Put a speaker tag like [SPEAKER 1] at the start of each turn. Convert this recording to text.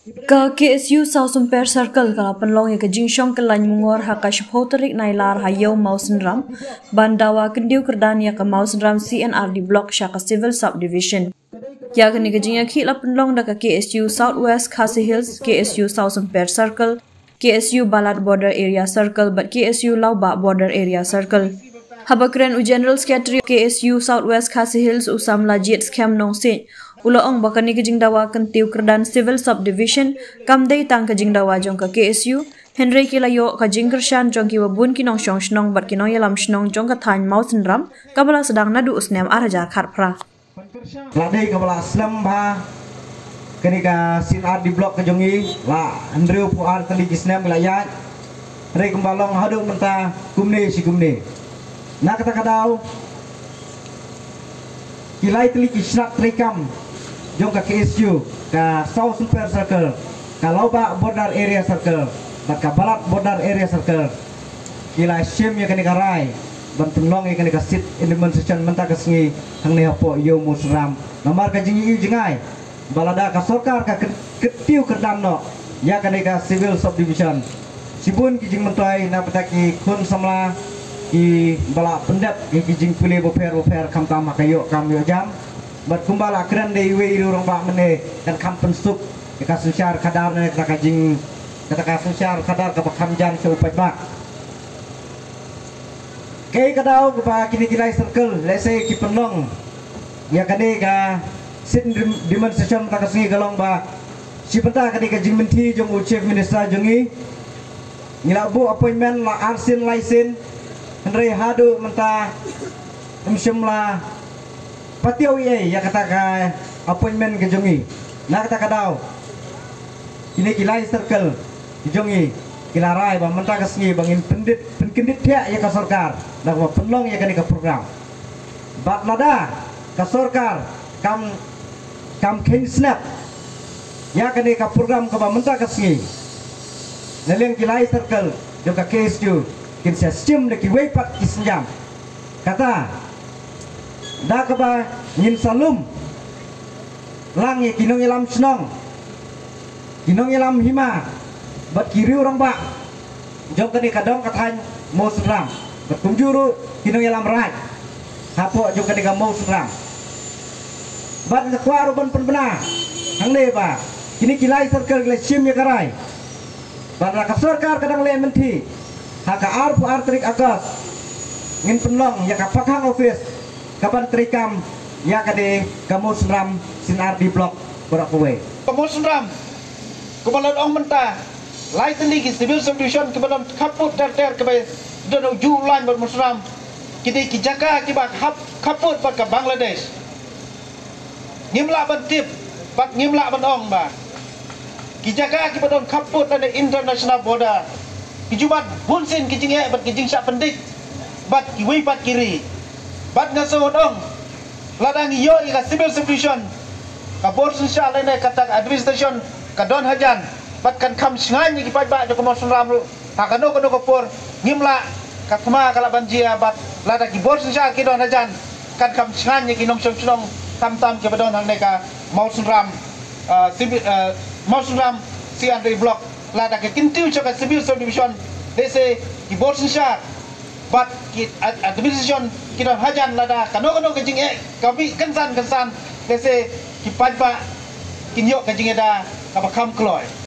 [SPEAKER 1] Ka KSU South Sumper Circle kala penlong ya ke jingshong ke lain mungor ha ka shpoterik nailar ha yau Mausenram bandawa kendiu kerdan ya ke Mausenram CNRD Block Shaka Civil Subdivision. Ya ke ni ke jingya ki la penlong da ke KSU Southwest Khasi Hills, KSU South Sumper Circle, KSU Balat Border Area Circle, but KSU Lauba Border Area Circle. Habakren u General Secretary KSU Southwest Khasi Hills Usam Lajit Scam Nong Sin Ulaong bakani kejing dawa kentiu kerdan Civil Subdivision kamdei tang kejing dawa jong ka KSU Henry Kilayo kejing kershan jong ki wabun kinong shong shnong bat kinong yalam shnong jong ka thain Mausenram kabala sedang nadu usnem arajar kharpra
[SPEAKER 2] ladai kabala slam ba kenika sinar di blok kejongi la Andrew puar tali kisnem layat re kembalong hadu menta kumne si kumne na kata kadau kilai teli kisnak trikam jong ka KSU ka South Super Circle ka Lauba Border Area Circle bat ka Balat Border Area Circle kilai sim ya kenika rai ban penlong ya kenika sit demonstration menta kesengi hang ne hapo yo musram nomor ka jingi jingai balada ka sorkar ka ketiu kerdano ya kenika Civil Subdivision sibun kijing mentai na petaki kun samla ki bala pendap ki kijing pule boper kam tama kayo kam yo jam bat kumbala kran de we urang ba mene dan kam pensuk ka susyar kadar ne ka kijing ka susyar kadar ka kam jan se upai ba kei kadau ba kini kilai circle lese ki penlong ya kane ka sit demonstration ta ka singi galong ba si penta kane ka jing menti jong u chief minister jongi ngilabu appointment la arsin license Henry hadu menta umsumla patio ye ya kata ka appointment ke jongi na kata kadau ini kilai circle jongi kilarai ba menta kasngi bangin pendit pihak ya ka sarkar dak ba penlong ya ka program bat lada ka sarkar kam ken snap ya ka program ka ba menta kasngi naleng kilai circle jo ka KSU kin sistem de ki wepat kisjam kata da ka ba ngin salum lang ye kinong ilam snong kinong ilam hima bat kiri orang ba jong ka ni kadong kathan Mausenram bat kumjuru kinong ilam raj hapo jong ka ni ka Mausenram bat ka kwaru ban penbena hang ne ba kini kilai circle le sim ye karai bat ka sarkar kadang le menti haka arpu artrik agas ngin penlong ya ka pakhang office kapan trikam ya kade ka Mausenram CNRD Block borak kowe ka Mausenram ko balon ong menta lai tali ki Civil Subdivision ke balon kaput ter ke be dono julan bot Mausenram kide ki jaka ki ba kaput bat ka Bangladesh ngimla ban tip bat ngimla ban ong ba ki jaka ki balon kaput ada international border kijubat bunsin kijing ye bat kijing syak pendik bat kiwi bat kiri bat ngaso dong ladang yo ka Civil Subdivision ka bor sosial ne kata administration ka don hajan bat kan kam sngan ki pai ba jo Mausenram lu ha kano ko por ngimla ka thma kala banjia bat lada ki bor sosial ki don hajan kan kam sngan ki nong chong tam ke badon hang ne ka Mausenram Mausenram CNRD Block lada ke kintiu choka Civil Subdivision dese ki bor sosial bat ki administration ki don hajan lada kano ke jing e kabi kensan dese ki pajba kinyo ke jing da ka bakam kloy